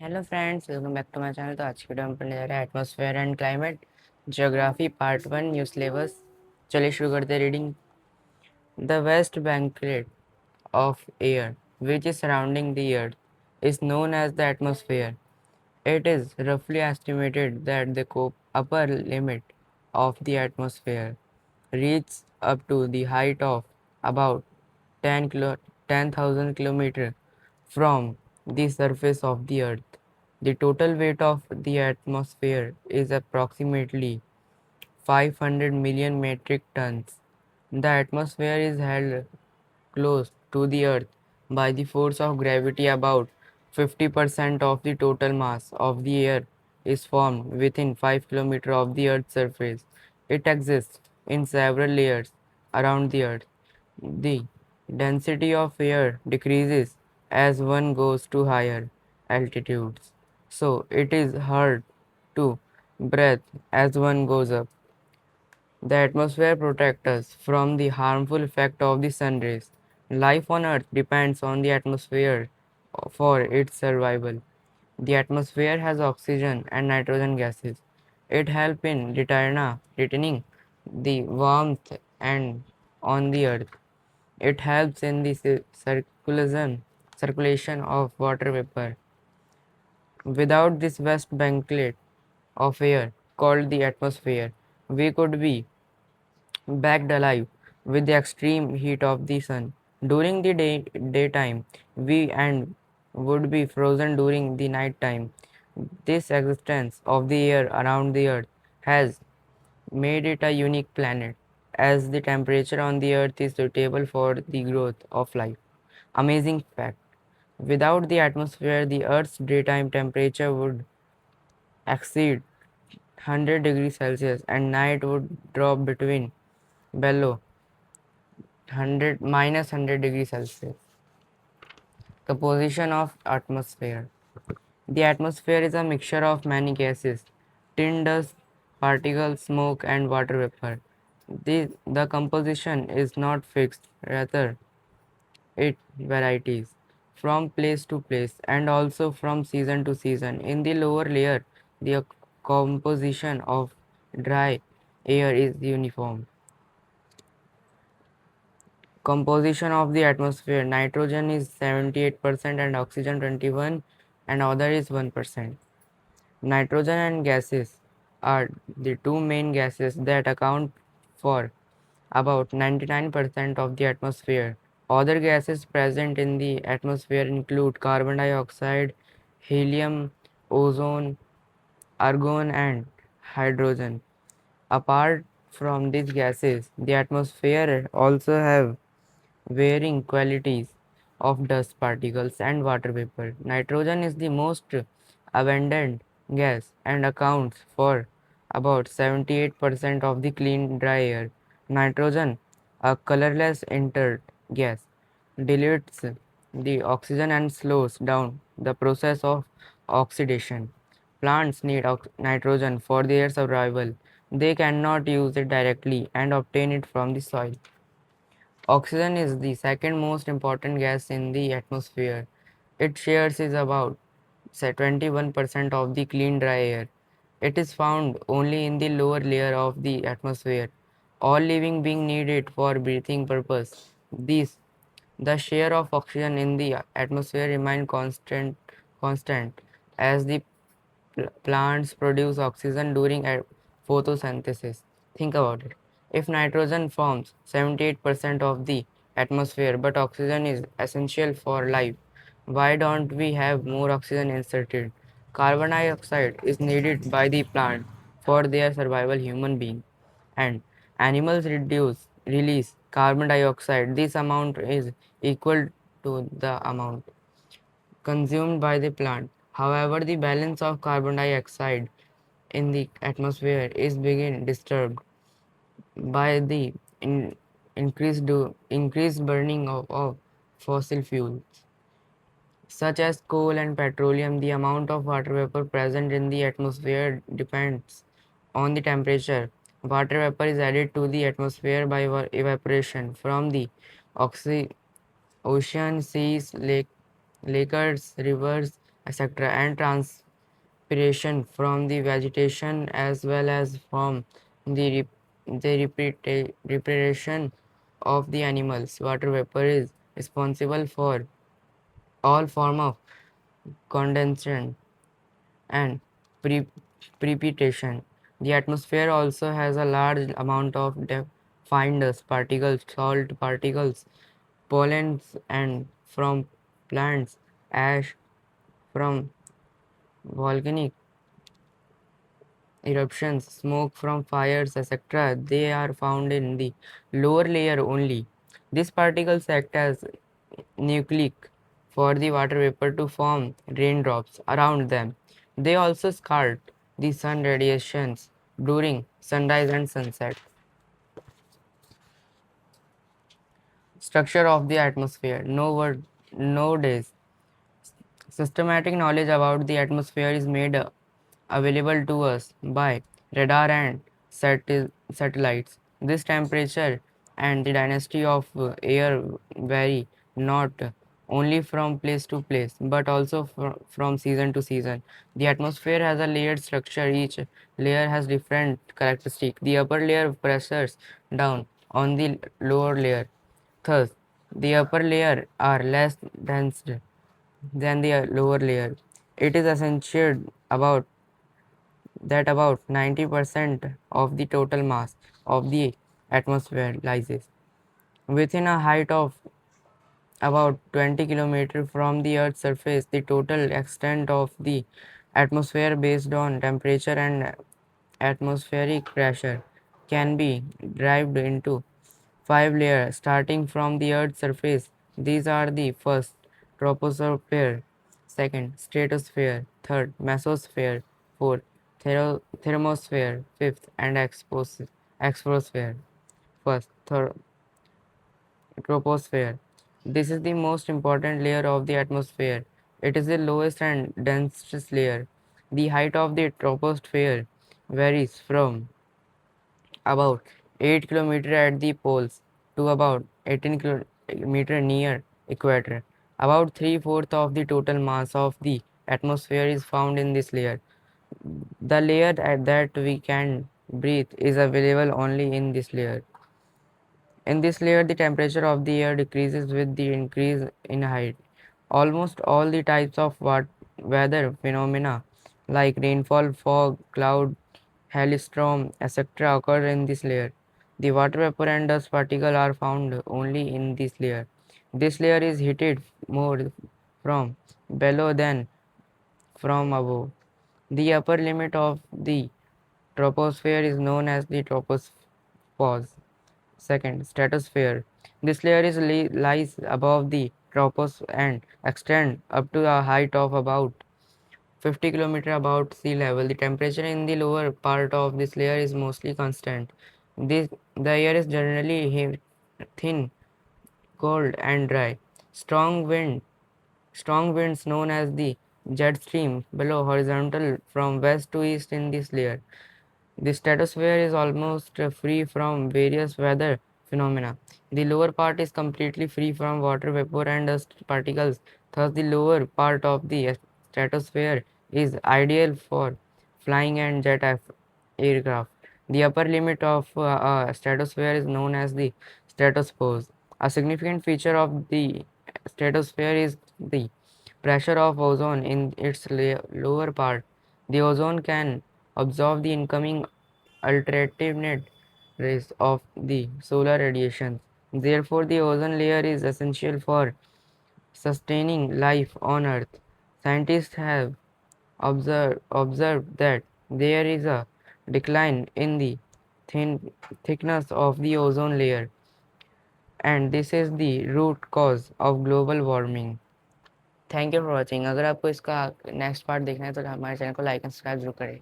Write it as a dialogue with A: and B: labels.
A: Hello friends, welcome back to my channel. तो आज की वीडियो में पढ़ने जा रहे हैं atmosphere and climate geography part 1 new syllabus. चलिए शुरू करते हैं reading. The vast blanket of air which is surrounding the earth is known as the atmosphere. It is roughly estimated that the upper limit of the atmosphere reaches up to the height of about 10,000 kilometers from the surface of the earth. The total weight of the atmosphere is approximately 500 million metric tons. The atmosphere is held close to the earth by the force of gravity. About 50% of the total mass of the air is formed within 5 kilometers of the earth's surface. It exists in several layers around the earth. The density of air decreases as one goes to higher altitudes, so it is hard to breathe as one goes up. The atmosphere protects us from the harmful effect of the sun rays. Life on Earth depends on the atmosphere for its survival. The atmosphere has oxygen and nitrogen gases. It helps in retaining the warmth and on the Earth. It helps in the circulation of water vapor. Without this vast blanket of air called the atmosphere, we could be baked alive with the extreme heat of the sun. During the daytime, we and would be frozen during the night time. This existence of the air around the earth has made it a unique planet, as the temperature on the earth is suitable for the growth of life. Amazing fact. Without the atmosphere, the earth's daytime temperature would exceed 100 degrees Celsius and night would drop between below 100 minus 100 degrees Celsius. Composition of atmosphere. The atmosphere is a mixture of many gases, tin dust, particles, smoke, and water vapor. The composition is not fixed, rather, it varies from place to place and also from season to season. In the lower layer, the composition of dry air is uniform. Composition of the atmosphere: nitrogen is 78% and oxygen 21 and other is 1%. Nitrogen and gases are the two main gases that account for about 99% of the atmosphere. Other gases present in the atmosphere include carbon dioxide, helium, ozone, argon, and hydrogen. Apart from these gases, the atmosphere also have varying qualities of dust particles and water vapor. Nitrogen is the most abundant gas and accounts for about 78% of the clean dry air. Nitrogen, a colorless inert gas, dilutes the oxygen and slows down the process of oxidation. Plants need nitrogen for their survival. They cannot use it directly and obtain it from the soil. Oxygen is the second most important gas in the atmosphere. Its shares is about say 21% of the clean dry air. It is found only in the lower layer of the atmosphere. All living beings need it for breathing purpose. The share of oxygen in the atmosphere remain constant as the plants produce oxygen during photosynthesis. Think about it. If nitrogen forms 78% of the atmosphere but oxygen is essential for life, why don't we have more oxygen inserted? Carbon dioxide is needed by the plant for their survival. Human being and animals release carbon dioxide. This amount is equal to the amount consumed by the plant. However, the balance of carbon dioxide in the atmosphere is being disturbed by the increased burning of fossil fuels such as coal and petroleum. The amount of water vapor present in the atmosphere depends on the temperature. Water vapor is added to the atmosphere by evaporation from the oxy ocean, seas, lakes, rivers, etc., and transpiration from the vegetation as well as from the respiration of the animals. Water vapor is responsible for all form of condensation and pre- precipitation. The atmosphere also has a large amount of fine dust particles, salt particles, pollens, and from plants, ash from volcanic eruptions, smoke from fires, etc. They are found in the lower layer only. These particles act as nucleic for the water vapor to form raindrops around them. They also scald the sun radiations during sunrise and sunset. Structure of the atmosphere. Nowadays, systematic knowledge about the atmosphere is made available to us by radar and satellites. This temperature and the density of air vary not only from place to place but also from season to season. The atmosphere has a layered structure. Each layer has different characteristics. The upper layer presses down on the lower layer. Thus, the upper layer are less dense than the lower layer. It is essential about 90% of the total mass of the atmosphere lies within a height of about 20 km from the Earth's surface. The total extent of the atmosphere based on temperature and atmospheric pressure can be derived into five layers starting from the Earth's surface. These are the first, troposphere, second, stratosphere, third, mesosphere, fourth, thermosphere, fifth, and exosphere. First, troposphere. This is the most important layer of the atmosphere. It is the lowest and densest layer. The height of the troposphere varies from about 8 km at the poles to about 18 km near equator. About three-fourths of the total mass of the atmosphere is found in this layer. The layer that we can breathe is available only in this layer. In this layer, the temperature of the air decreases with the increase in height. Almost all the types of weather phenomena like rainfall, fog, cloud, hailstorm, etc. occur in this layer. The water vapor and dust particle are found only in this layer. This layer is heated more from below than from above. The upper limit of the troposphere is known as the tropospause. Second, stratosphere. This layer lies above the troposphere and extends up to a height of about 50 km above sea level. The temperature in the lower part of this layer is mostly constant. The air is generally thin, cold, and dry. Strong wind, strong winds known as the jet stream blow horizontal from west to east in this layer. The stratosphere is almost free from various weather phenomena. The lower part is completely free from water vapor and dust particles. Thus, the lower part of the stratosphere is ideal for flying and aircraft. The upper limit of a stratosphere is known as the stratopause. A significant feature of the stratosphere is the pressure of ozone in its lower part. The ozone can absorb the incoming ultraviolet rays of the solar radiation. Therefore, the ozone layer is essential for sustaining life on Earth. Scientists have observed that there is a decline in the thin thickness of the ozone layer, and this is the root cause of global warming. Thank you for watching. अगर आपको इसका next part देखना है तो हमारे channel को like and subscribe जरूर करें।